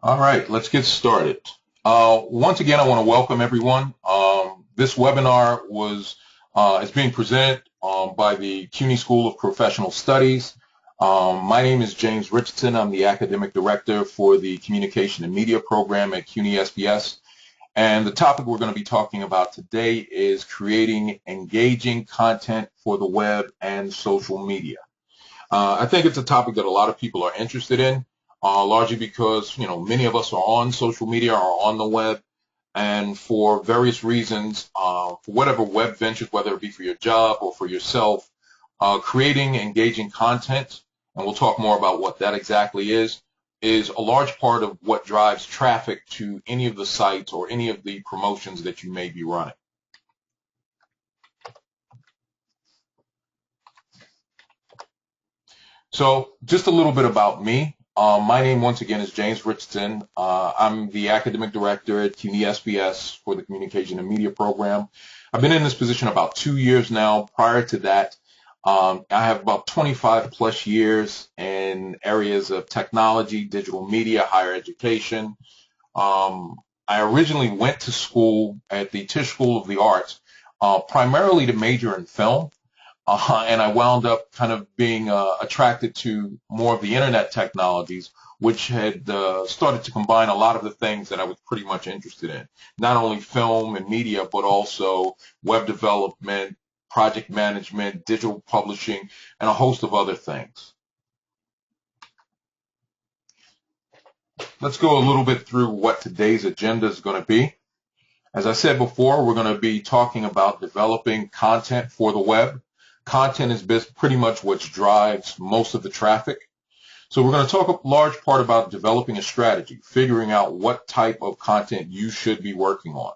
All right, let's get started. Once again, I want to welcome everyone. This webinar is being presented by the CUNY School of Professional Studies. My name is James Richardson. I'm the Academic Director for the Communication and Media Program at CUNY SBS. And the topic we're going to be talking about today is creating engaging content for the web and social media. I think it's a topic that a lot of people are interested in. Largely because, many of us are on social media or on the web, and for various reasons, for whatever web ventures, whether it be for your job or for yourself, creating engaging content, and we'll talk more about what that exactly is a large part of what drives traffic to any of the sites or any of the promotions that you may be running. So just a little bit about me. My name, once again, is James Richardson. I'm the Academic Director at CUNY SBS for the Communication and Media Program. I've been in this position about 2 years now. Prior to that, I have about 25 plus years in areas of technology, digital media, higher education. I originally went to school at the Tisch School of the Arts, primarily to major in film. And I wound up kind of being attracted to more of the internet technologies, which had started to combine a lot of the things that I was pretty much interested in. Not only film and media, but also web development, project management, digital publishing, and a host of other things. Let's go a little bit through what today's agenda is going to be. As I said before, we're going to be talking about developing content for the web. Content is pretty much what drives most of the traffic. So we're going to talk a large part about developing a strategy, figuring out what type of content you should be working on.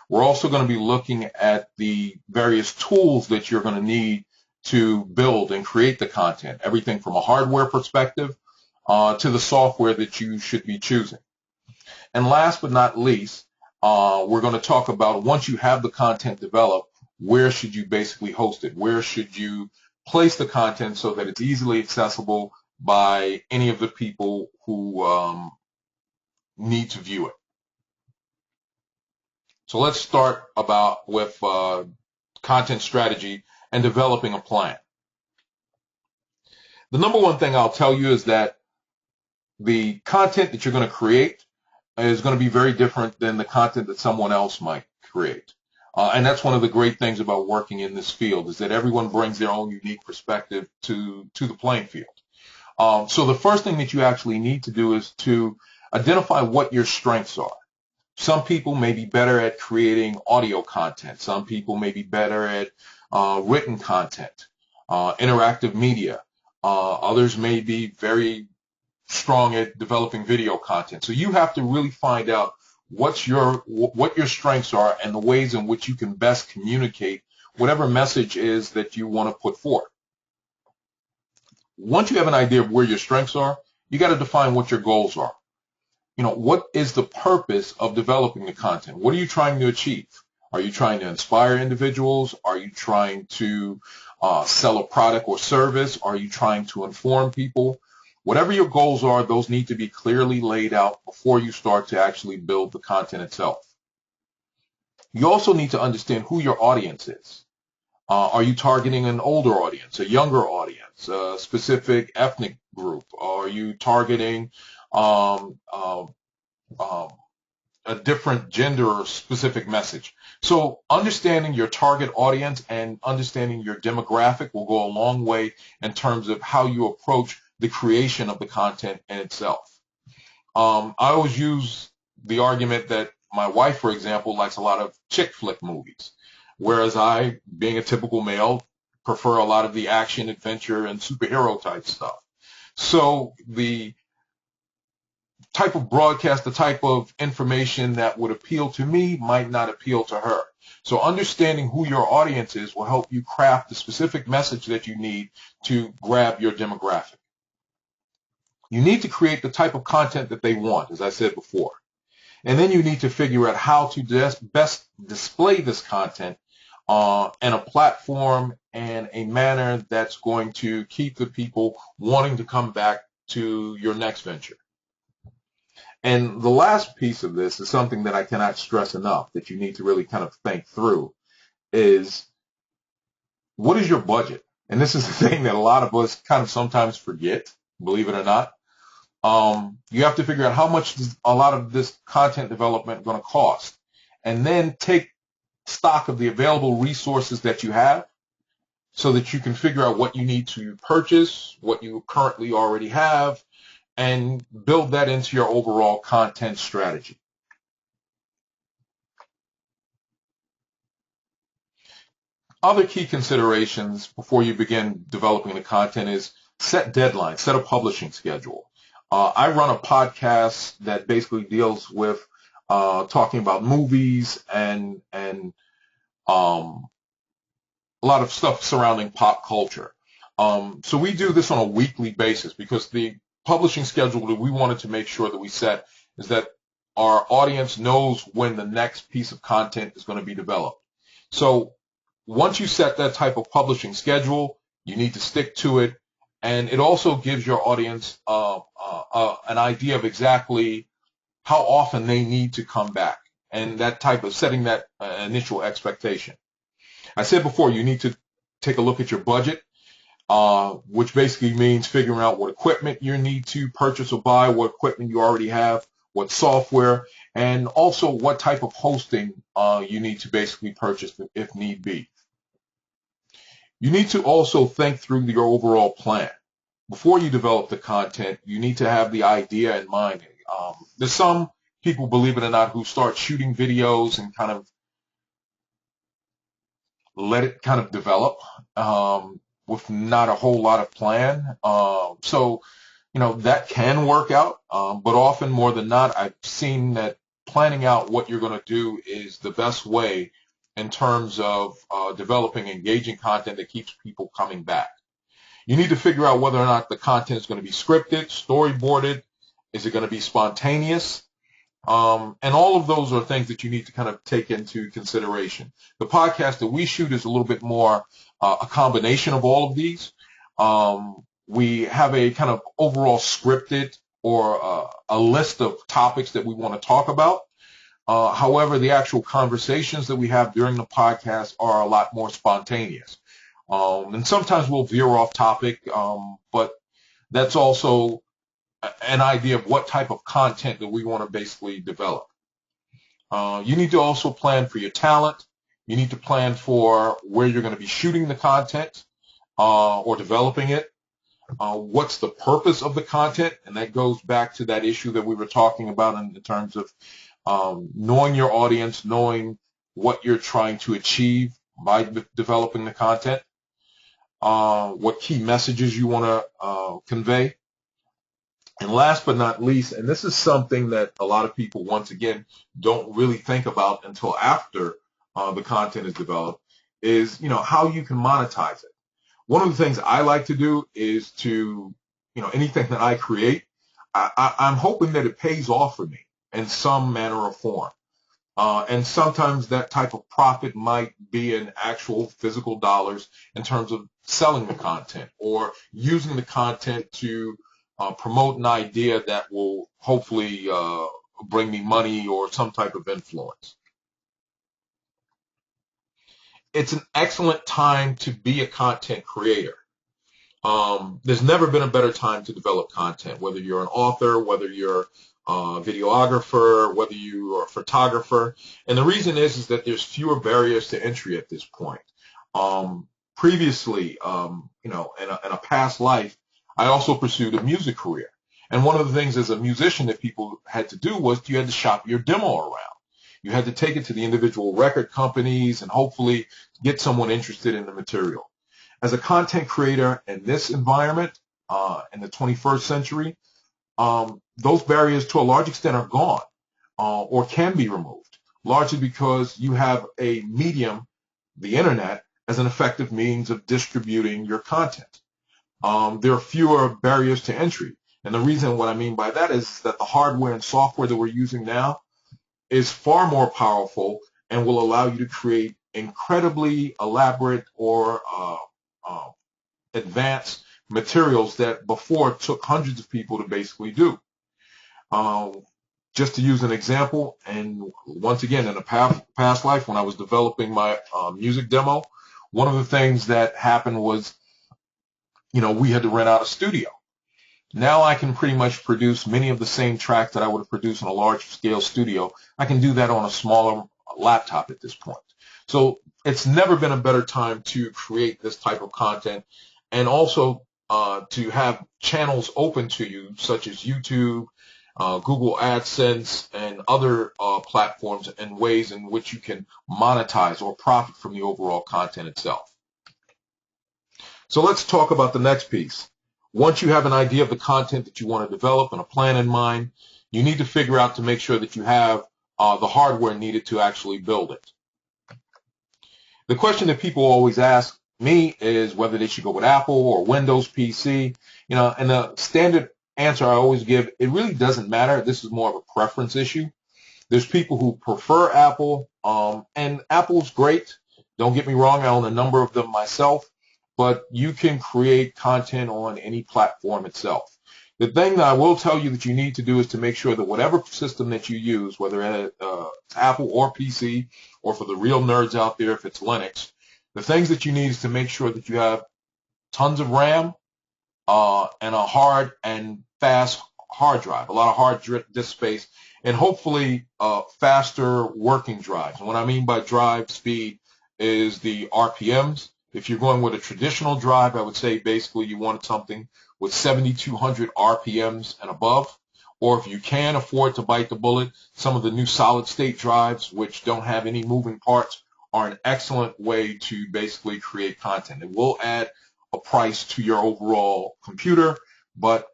We're also going to be looking at the various tools that you're going to need to build and create the content, everything from a hardware perspective to the software that you should be choosing. And last but not least, we're going to talk about once you have the content developed, where should you basically host it? Where should you place the content so that it's easily accessible by any of the people who need to view it? So let's start with content strategy and developing a plan. The number one thing I'll tell you is that the content that you're going to create is going to be very different than the content that someone else might create. And that's one of the great things about working in this field is that everyone brings their own unique perspective to the playing field. So the first thing that you actually need to do is to identify what your strengths are. Some people may be better at creating audio content. Some people may be better at written content, interactive media. Others may be very strong at developing video content. So you have to really find out what your strengths are and the ways in which you can best communicate whatever message is that you want to put forth. Once you have an idea of where your strengths are, you got to define what your goals are. What is the purpose of developing the content? What are you trying to achieve? Are you trying to inspire individuals? Are you trying to sell a product or service? Are you trying to inform people? Whatever your goals are, those need to be clearly laid out before you start to actually build the content itself. You also need to understand who your audience is. Are you targeting an older audience, a younger audience, a specific ethnic group? Are you targeting a different gender or specific message? So understanding your target audience and understanding your demographic will go a long way in terms of how you approach the creation of the content in itself. I always use the argument that my wife, for example, likes a lot of chick flick movies, whereas I, being a typical male, prefer a lot of the action, adventure, and superhero type stuff. So the type of broadcast, the type of information that would appeal to me might not appeal to her. So understanding who your audience is will help you craft the specific message that you need to grab your demographic. You need to create the type of content that they want, as I said before. And then you need to figure out how to best display this content in a platform and a manner that's going to keep the people wanting to come back to your next venture. And the last piece of this is something that I cannot stress enough that you need to really kind of think through is, what is your budget? And this is the thing that a lot of us kind of sometimes forget, believe it or not. You have to figure out how much is a lot of this content development going to cost, and then take stock of the available resources that you have so that you can figure out what you need to purchase, what you currently already have, and build that into your overall content strategy. Other key considerations before you begin developing the content is set deadlines, set a publishing schedule. I run a podcast that basically deals with talking about movies and a lot of stuff surrounding pop culture. So we do this on a weekly basis because the publishing schedule that we wanted to make sure that we set is that our audience knows when the next piece of content is going to be developed. So once you set that type of publishing schedule, you need to stick to it, and it also gives your audience an idea of exactly how often they need to come back, and that type of setting that initial expectation. I said before, you need to take a look at your budget, which basically means figuring out what equipment you need to purchase or buy, what equipment you already have, what software, and also what type of hosting you need to basically purchase if need be. You need to also think through your overall plan. Before you develop the content, you need to have the idea in mind. There's some people, believe it or not, who start shooting videos and kind of let it kind of develop with not a whole lot of plan. So, that can work out, but often more than not, I've seen that planning out what you're going to do is the best way in terms of developing engaging content that keeps people coming back. You need to figure out whether or not the content is going to be scripted, storyboarded, is it going to be spontaneous? And all of those are things that you need to kind of take into consideration. The podcast that we shoot is a little bit more a combination of all of these. We have a kind of overall scripted or a list of topics that we want to talk about. However, the actual conversations that we have during the podcast are a lot more spontaneous. And sometimes we'll veer off topic, but that's also an idea of what type of content that we want to basically develop. You need to also plan for your talent. You need to plan for where you're going to be shooting the content or developing it. What's the purpose of the content? And that goes back to that issue that we were talking about in terms of knowing your audience, knowing what you're trying to achieve by developing the content, what key messages you want to convey. And last but not least, and this is something that a lot of people, once again, don't really think about until after the content is developed, is, how you can monetize it. One of the things I like to do is to, anything that I create, I'm hoping that it pays off for me in some manner or form. And sometimes that type of profit might be in actual physical dollars in terms of selling the content or using the content to promote an idea that will hopefully bring me money or some type of influence. It's an excellent time to be a content creator. There's never been a better time to develop content, whether you're an author, whether you're a videographer, whether you are a photographer. And the reason is that there's fewer barriers to entry at this point. Previously, in a past life, I also pursued a music career. And one of the things as a musician that people had to do was you had to shop your demo around. You had to take it to the individual record companies and hopefully get someone interested in the material. As a content creator in this environment, in the 21st century, those barriers to a large extent are gone or can be removed, largely because you have a medium, the internet, as an effective means of distributing your content. There are fewer barriers to entry. And the reason what I mean by that is that the hardware and software that we're using now is far more powerful and will allow you to create incredibly elaborate or advanced materials that before took hundreds of people to basically do. Just to use an example, and once again, in a past life when I was developing my music demo, one of the things that happened was, we had to rent out a studio. Now I can pretty much produce many of the same tracks that I would have produced in a large-scale studio. I can do that on a smaller laptop at this point. So it's never been a better time to create this type of content, and also to have channels open to you, such as YouTube, Google AdSense, and other platforms, and ways in which you can monetize or profit from the overall content itself. So let's talk about the next piece. Once you have an idea of the content that you want to develop and a plan in mind, you need to figure out to make sure that you have the hardware needed to actually build it. The question that people always ask me is whether they should go with Apple or Windows PC. And the standard answer I always give, it really doesn't matter. This is more of a preference issue. There's people who prefer Apple, and Apple's great. Don't get me wrong, I own a number of them myself, but you can create content on any platform itself. The thing that I will tell you that you need to do is to make sure that whatever system that you use, whether it's Apple or PC, or for the real nerds out there, if it's Linux, the things that you need is to make sure that you have tons of RAM and a hard and fast hard drive, a lot of hard disk space, and hopefully faster working drives. And what I mean by drive speed is the RPMs. If you're going with a traditional drive, I would say basically you want something with 7,200 RPMs and above. Or if you can afford to bite the bullet, some of the new solid-state drives, which don't have any moving parts, are an excellent way to basically create content. It will add a price to your overall computer, but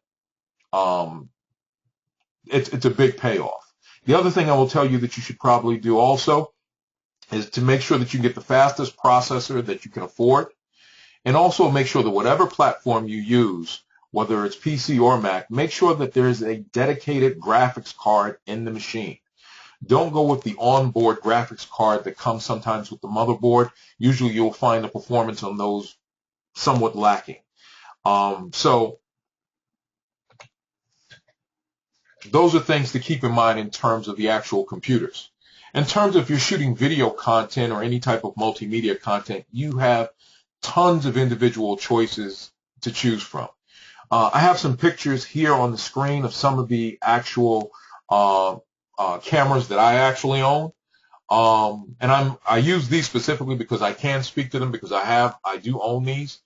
it's a big payoff. The other thing I will tell you that you should probably do also is to make sure that you get the fastest processor that you can afford, and also make sure that whatever platform you use, whether it's PC or Mac, make sure that there's a dedicated graphics card in the machine. Don't go with the onboard graphics card that comes sometimes with the motherboard. Usually you'll find the performance on those somewhat lacking. So those are things to keep in mind in terms of the actual computers. In terms of if you're shooting video content or any type of multimedia content, you have tons of individual choices to choose from. I have some pictures here on the screen of some of the actual cameras that I actually own. And I use these specifically because I can speak to them, because I do own these.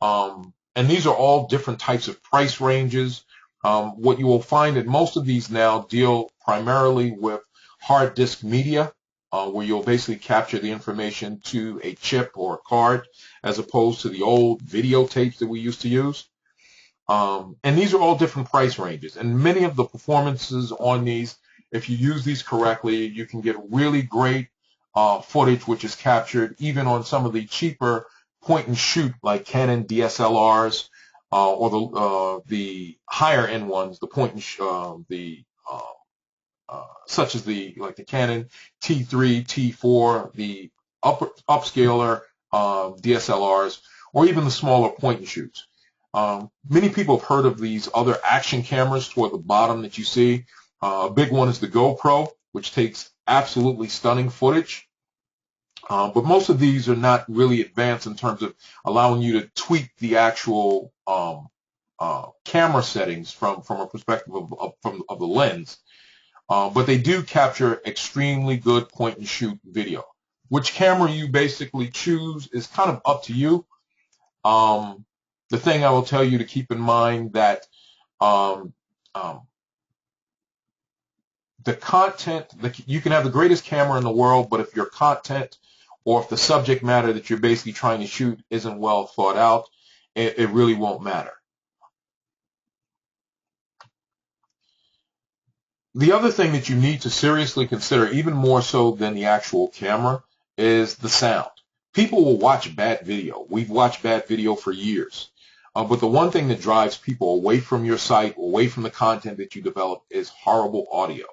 And these are all different types of price ranges. What you will find that most of these now deal primarily with hard disk media, where you'll basically capture the information to a chip or a card, as opposed to the old videotapes that we used to use. And these are all different price ranges. And many of the performances on these, if you use these correctly, you can get really great footage, which is captured even on some of the cheaper point-and-shoot like Canon DSLRs, or the higher-end ones, the point-and-shoot, such as the Canon T3, T4, the upscaler DSLRs, or even the smaller point-and-shoots. Many people have heard of these other action cameras toward the bottom that you see. A big one is the GoPro, which takes absolutely stunning footage. But most of these are not really advanced in terms of allowing you to tweak the actual camera settings from a perspective of the lens. But they do capture extremely good point-and-shoot video. Which camera you basically choose is kind of up to you. The thing I will tell you to keep in mind that the content, you can have the greatest camera in the world, but if your content or if the subject matter that you're basically trying to shoot isn't well thought out, it really won't matter. The other thing that you need to seriously consider, even more so than the actual camera, is the sound. People will watch bad video. We've watched bad video for years. But the one thing that drives people away from your site, away from the content that you develop, is horrible audio.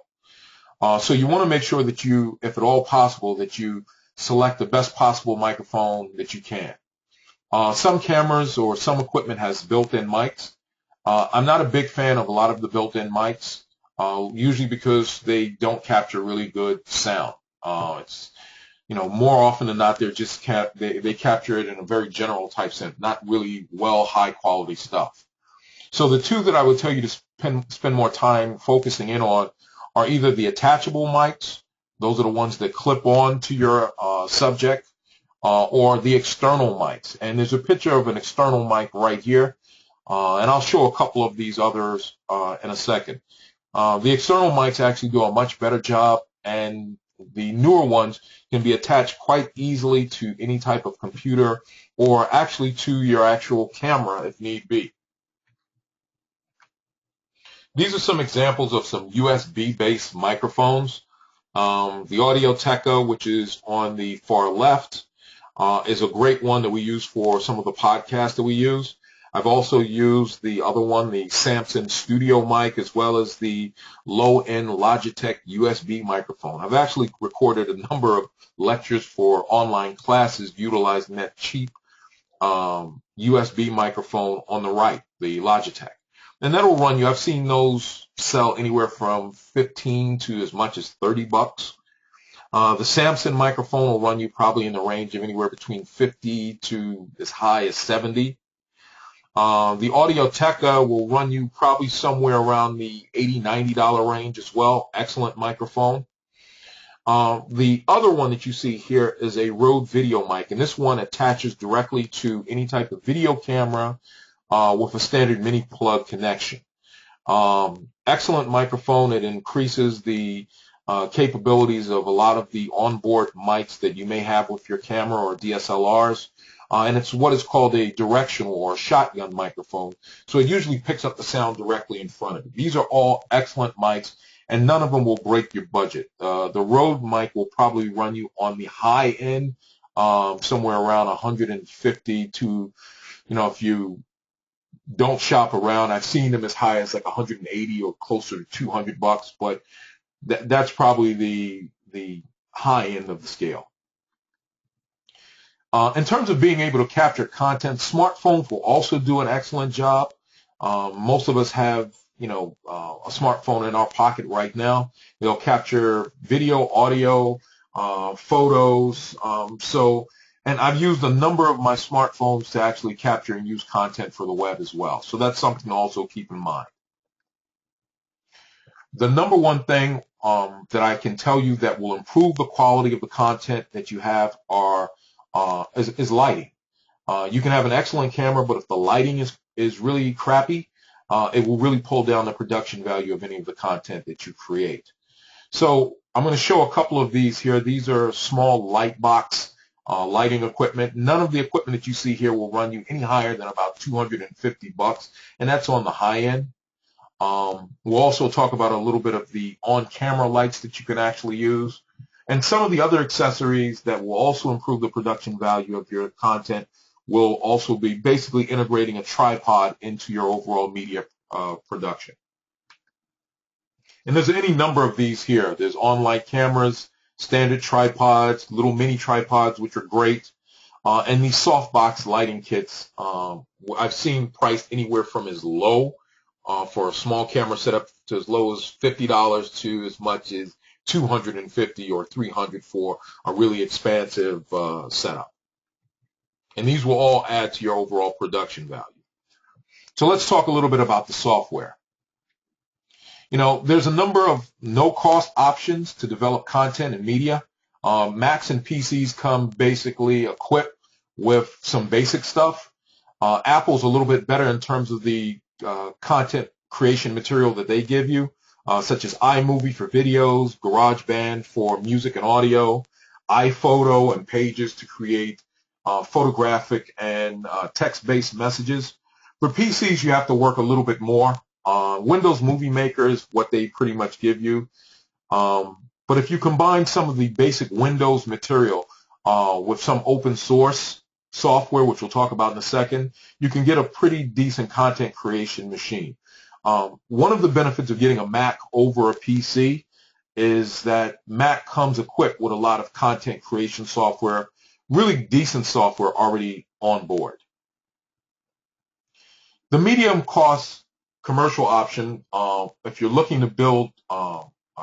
So you want to make sure that you, if at all possible, that you select the best possible microphone that you can. Some cameras or some equipment has built-in mics. I'm not a big fan of a lot of the built-in mics. usually because they don't capture really good sound. It's more often than not, they're just they capture it in a very general type sense, not really high quality stuff. So the two that I would tell you to spend more time focusing in on are either the attachable mics. Those are the ones that clip on to your subject, or the external mics. And there's a picture of an external mic right here, and I'll show a couple of these others in a second. The external mics actually do a much better job, and the newer ones can be attached quite easily to any type of computer or actually to your actual camera if need be. These are some examples of some USB-based microphones. The Audio-Techa, which is on the far left, is a great one that we use for some of the podcasts that we use. I've also used the other one, the Samson Studio mic, as well as the low-end Logitech USB microphone. I've actually recorded a number of lectures for online classes utilizing that cheap USB microphone on the right, the Logitech. And that'll run you, I've seen those sell anywhere from 15 to as much as 30 bucks. The Samson microphone will run you probably in the range of anywhere between 50 to as high as 70. The Audio-Techa will run you probably somewhere around the $80, $90 range as well. Excellent microphone. The other one that you see here is a Rode video mic, and this one attaches directly to any type of video camera with a standard mini plug connection. Excellent microphone. It increases the capabilities of a lot of the onboard mics that you may have with your camera or DSLRs. And it's what is called a directional or shotgun microphone. So it usually picks up the sound directly in front of you. These are all excellent mics, and none of them will break your budget. The Rode mic will probably run you on the high end, somewhere around 150 to, if you don't shop around, I've seen them as high as like 180 or closer to 200 bucks, but that's probably the high end of the scale. In terms of being able to capture content, smartphones will also do an excellent job. Most of us have, a smartphone in our pocket right now. They'll capture video, audio, photos. And I've used a number of my smartphones to actually capture and use content for the web as well. So that's something to also keep in mind. The number one thing that I can tell you that will improve the quality of the content that you have is lighting. You can have an excellent camera, but if the lighting is really crappy, it will really pull down the production value of any of the content that you create. So I'm going to show a couple of these here. These are small light box lighting equipment. None of the equipment that you see here will run you any higher than about 250 bucks, and that's on the high end. We'll also talk about a little bit of the on-camera lights that you can actually use. And some of the other accessories that will also improve the production value of your content will also be basically integrating a tripod into your overall media production. And there's any number of these here. There's on-light cameras, standard tripods, little mini tripods, which are great, and these softbox lighting kits. I've seen priced anywhere from as low for a small camera setup to as low as $50 to as much as $250 or $300 for a really expansive setup. And these will all add to your overall production value. So let's talk a little bit about the software. There's a number of no-cost options to develop content and media. Macs and PCs come basically equipped with some basic stuff. Apple's a little bit better in terms of the content creation material that they give you, such as iMovie for videos, GarageBand for music and audio, iPhoto and Pages to create photographic and text-based messages. For PCs, you have to work a little bit more. Windows Movie Maker is what they pretty much give you. But if you combine some of the basic Windows material with some open source software, which we'll talk about in a second, you can get a pretty decent content creation machine. One of the benefits of getting a Mac over a PC is that Mac comes equipped with a lot of content creation software, really decent software already on board. The medium costs commercial option, if you're looking to build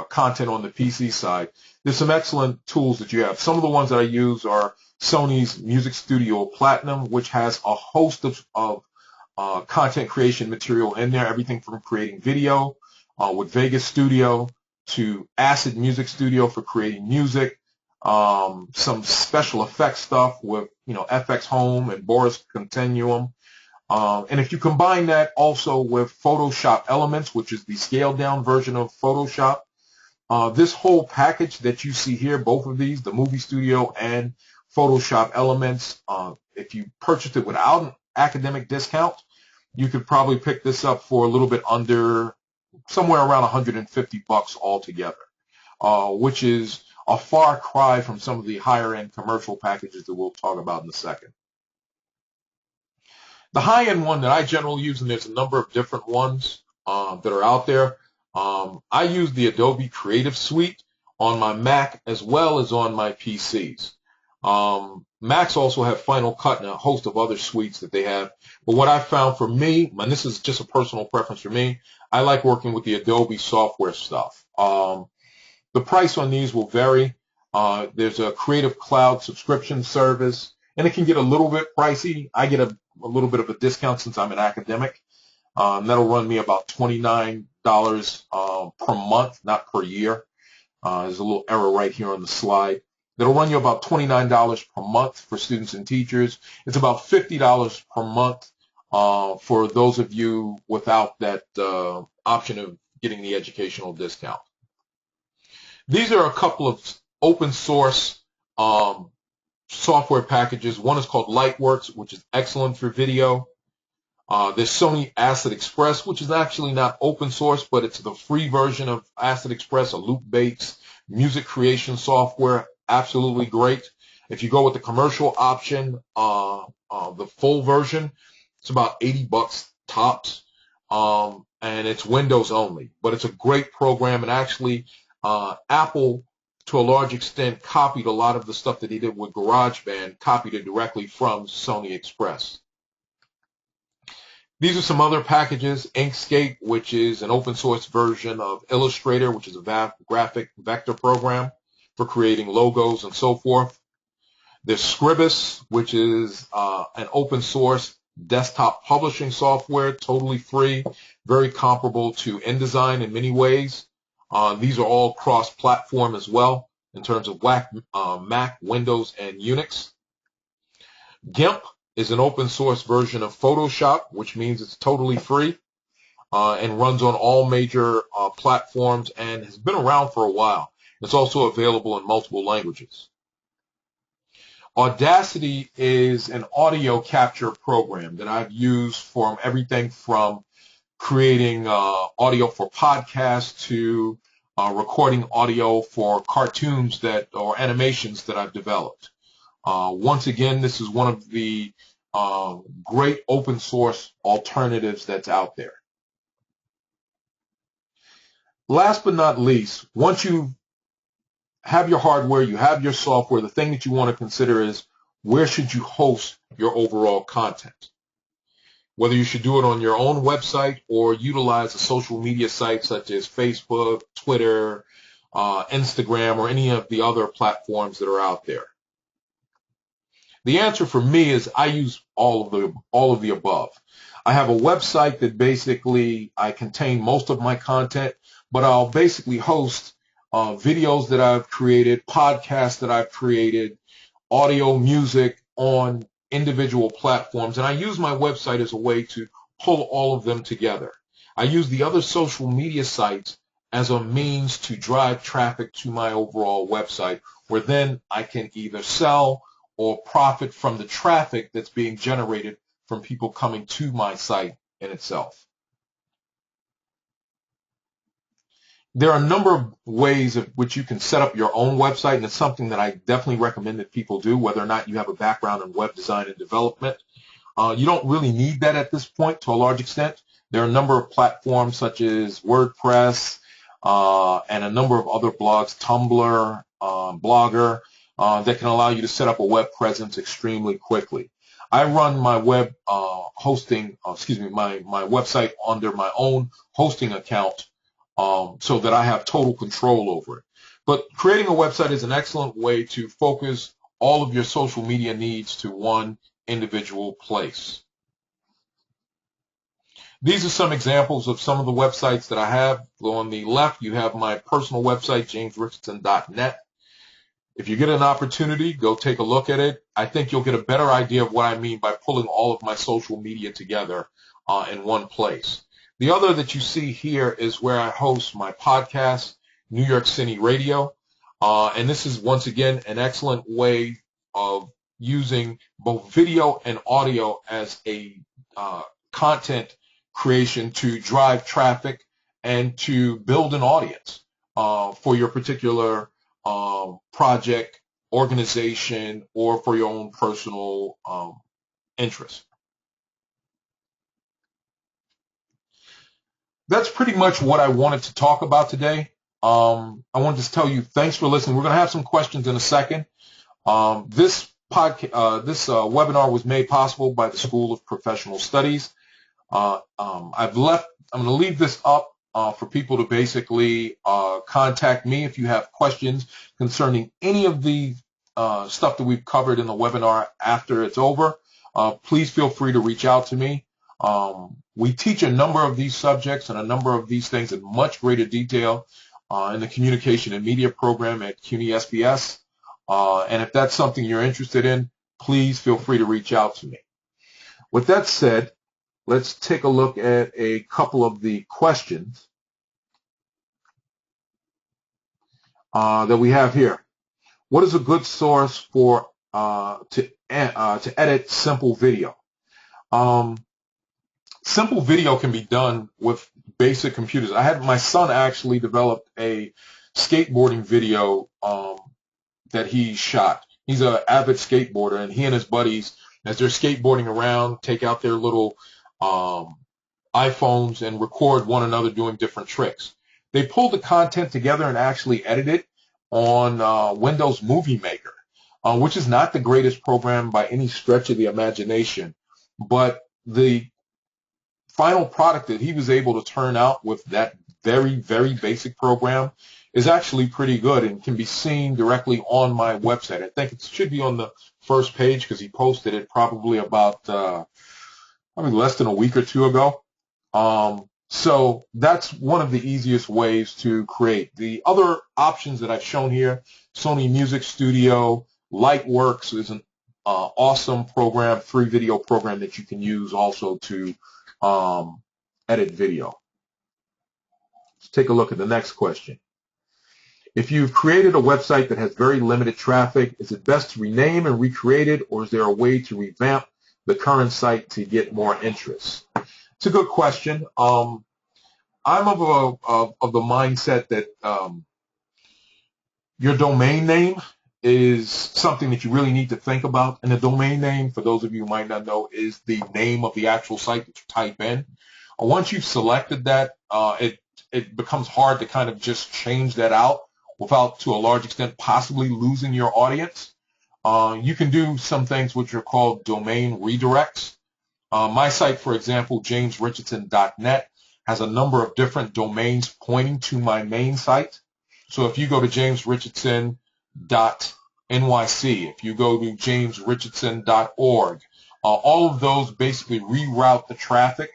content on the PC side, there's some excellent tools that you have. Some of the ones that I use are Sony's Music Studio Platinum, which has a host of content creation material in there, everything from creating video with Vegas Studio to Acid Music Studio for creating music, some special effects stuff with, FX Home and Boris Continuum. And if you combine that also with Photoshop Elements, which is the scaled down version of Photoshop, this whole package that you see here, both of these, the Movie Studio and Photoshop Elements, if you purchased it without an academic discount, you could probably pick this up for a little bit under, somewhere around $150 altogether, which is a far cry from some of the higher end commercial packages that we'll talk about in a second. The high-end one that I generally use, and there's a number of different ones that are out there, I use the Adobe Creative Suite on my Mac as well as on my PCs. Macs also have Final Cut and a host of other suites that they have. But what I found for me, and this is just a personal preference for me, I like working with the Adobe software stuff. The price on these will vary. There's a Creative Cloud subscription service, and it can get a little bit pricey. I get a little bit of a discount since I'm an academic. That'll run me about $29 per month, not per year. There's a little error right here on the slide. That'll run you about $29 per month for students and teachers. It's about $50 per month for those of you without that option of getting the educational discount. These are a couple of open source software packages. One is called Lightworks, which is excellent for video. There's Sony Acid Express, which is actually not open source, but it's the free version of Acid Express, a loop-based music creation software. Absolutely great. If you go with the commercial option, the full version, it's about $80 tops, and it's Windows only. But it's a great program, and actually Apple, to a large extent, copied a lot of the stuff that he did with GarageBand, copied it directly from Sony Express. These are some other packages. Inkscape, which is an open source version of Illustrator, which is a graphic vector program for creating logos and so forth. There's Scribus, which is an open source desktop publishing software, totally free, very comparable to InDesign in many ways. These are all cross-platform as well in terms of Mac, Windows, and Unix. GIMP is an open source version of Photoshop, which means it's totally free and runs on all major platforms and has been around for a while. It's also available in multiple languages. Audacity is an audio capture program that I've used for everything from creating audio for podcasts to recording audio for cartoons or animations that I've developed. Once again, this is one of the great open source alternatives that's out there. Last but not least, once you have your hardware, you have your software, the thing that you want to consider is where should you host your overall content? Whether you should do it on your own website or utilize a social media site such as Facebook, Twitter, Instagram, or any of the other platforms that are out there. The answer for me is I use all of the above. I have a website that basically I contain most of my content, but I'll basically host videos that I've created, podcasts that I've created, audio, music on individual platforms, and I use my website as a way to pull all of them together. I use the other social media sites as a means to drive traffic to my overall website, where then I can either sell or profit from the traffic that's being generated from people coming to my site in itself. There are a number of ways of which you can set up your own website, and it's something that I definitely recommend that people do, whether or not you have a background in web design and development. You don't really need that at this point to a large extent. There are a number of platforms such as WordPress and a number of other blogs, Tumblr, Blogger, that can allow you to set up a web presence extremely quickly. I run my web hosting, my website under my own hosting account, so that I have total control over it. But creating a website is an excellent way to focus all of your social media needs to one individual place. These are some examples of some of the websites that I have. On the left, you have my personal website, jamesrichardson.net. If you get an opportunity, go take a look at it. I think you'll get a better idea of what I mean by pulling all of my social media together in one place. The other that you see here is where I host my podcast, New York City Radio. And this is, once again, an excellent way of using both video and audio as a content creation to drive traffic and to build an audience for your particular project, organization, or for your own personal interest. That's pretty much what I wanted to talk about today. I wanted to tell you thanks for listening. We're going to have some questions in a second. This webinar was made possible by the School of Professional Studies. I'm going to leave this up for people to basically contact me if you have questions concerning any of the stuff that we've covered in the webinar after it's over. Please feel free to reach out to me. We teach a number of these subjects and a number of these things in much greater detail in the Communication and Media program at CUNY SBS. And if that's something you're interested in, please feel free to reach out to me. With that said, let's take a look at a couple of the questions that we have here. What is a good source for to edit simple video? Simple video can be done with basic computers. I had my son actually developed a skateboarding video that he shot. He's an avid skateboarder, and he and his buddies, as they're skateboarding around, take out their little iPhones and record one another doing different tricks. They pulled the content together and actually edited it on Windows Movie Maker, which is not the greatest program by any stretch of the imagination, but the final product that he was able to turn out with that very, very basic program is actually pretty good and can be seen directly on my website. I think it should be on the first page because he posted it probably about probably less than a week or two ago. So that's one of the easiest ways to create. The other options that I've shown here, Sony Music Studio, Lightworks is an awesome program, free video program that you can use also to edit video. Let's take a look at the next question. If you've created a website that has very limited traffic, is it best to rename and recreate it, or is there a way to revamp the current site to get more interest? It's a good question. I'm of the mindset that your domain name is something that you really need to think about. And the domain name, for those of you who might not know, is the name of the actual site that you type in. Once you've selected that, it becomes hard to kind of just change that out without, to a large extent, possibly losing your audience. You can do some things which are called domain redirects. My site, for example, jamesrichardson.net, has a number of different domains pointing to my main site. So if you go to jamesrichardson.nyc, if you go to jamesrichardson.org, all of those basically reroute the traffic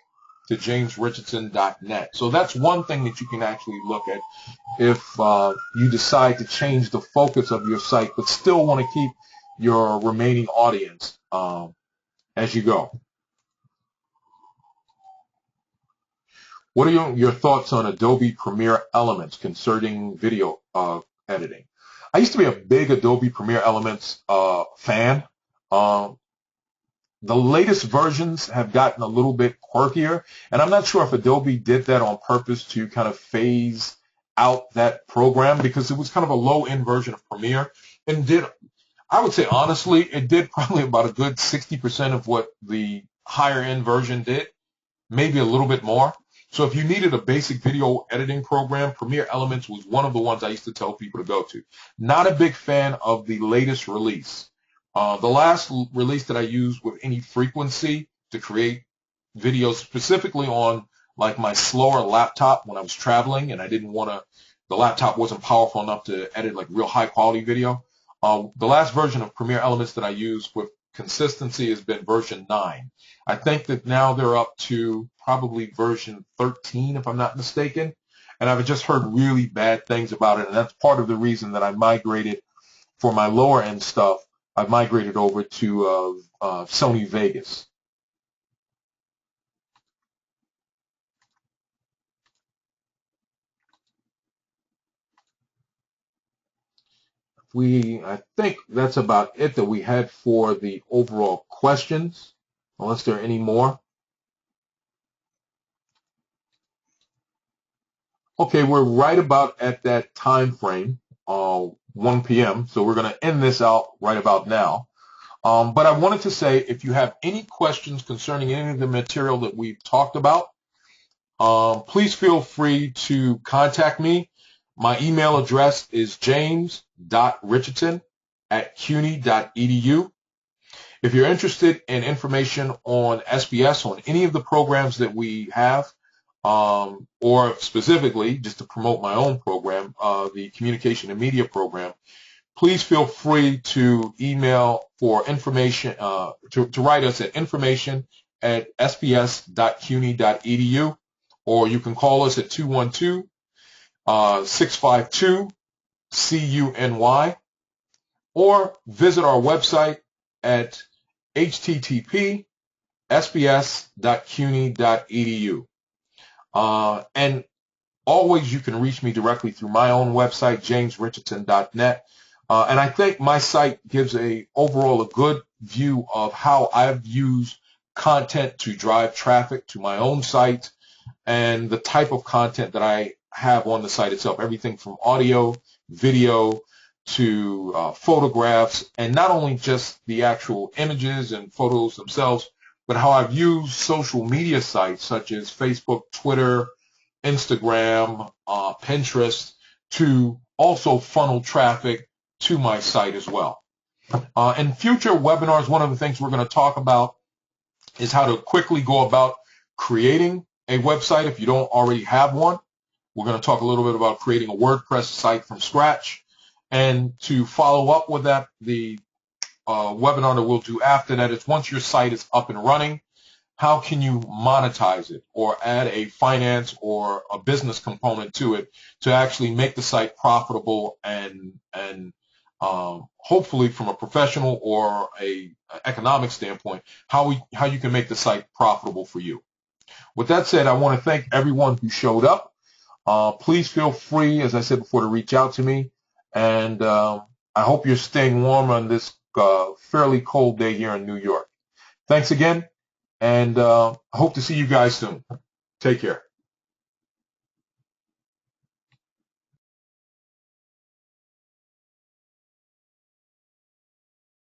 to jamesrichardson.net. So that's one thing that you can actually look at if you decide to change the focus of your site but still want to keep your remaining audience as you go. What are your thoughts on Adobe Premiere Elements concerning video editing? I used to be a big Adobe Premiere Elements fan. The latest versions have gotten a little bit quirkier, and I'm not sure if Adobe did that on purpose to kind of phase out that program, because it was kind of a low-end version of Premiere, and I would say honestly, it did probably about a good 60% of what the higher-end version did, maybe a little bit more. So if you needed a basic video editing program, Premiere Elements was one of the ones I used to tell people to go to. Not a big fan of the latest release. The last release that I used with any frequency to create videos specifically on like my slower laptop when I was traveling and I didn't want to, the laptop wasn't powerful enough to edit like real high quality video. The last version of Premiere Elements that I use with consistency has been version 9. I think that now they're up to probably version 13 if I'm not mistaken. And I've just heard really bad things about it, and that's part of the reason that I migrated for my lower end stuff. I've migrated over to Sony Vegas. I think that's about it that we had for the overall questions, unless there are any more. Okay, we're right about at that time frame, 1 p.m., so we're going to end this out right about now. But I wanted to say, if you have any questions concerning any of the material that we've talked about, please feel free to contact me. My email address is james.richardson@cuny.edu. If you're interested in information on SBS, on any of the programs that we have, or specifically just to promote my own program, the Communication and Media program, please feel free to email for information, to write us at information@sbs.cuny.edu, or you can call us at 212-652-CUNY, or visit our website at http://sbs.cuny.edu. And always you can reach me directly through my own website, jamesrichardson.net. And I think my site gives overall a good view of how I've used content to drive traffic to my own site and the type of content that I have on the site itself, everything from audio, video, to photographs, and not only just the actual images and photos themselves, but how I've used social media sites such as Facebook, Twitter, Instagram, Pinterest to also funnel traffic to my site as well. In future webinars, one of the things we're going to talk about is how to quickly go about creating a website if you don't already have one. We're going to talk a little bit about creating a WordPress site from scratch. And to follow up with that, the webinar that we'll do after that is, once your site is up and running, how can you monetize it or add a finance or a business component to it to actually make the site profitable and hopefully from a professional or a economic standpoint, how you can make the site profitable for you. With that said, I want to thank everyone who showed up. Please feel free, as I said before, to reach out to me. And I hope you're staying warm on this fairly cold day here in New York. Thanks again, and I hope to see you guys soon. Take care.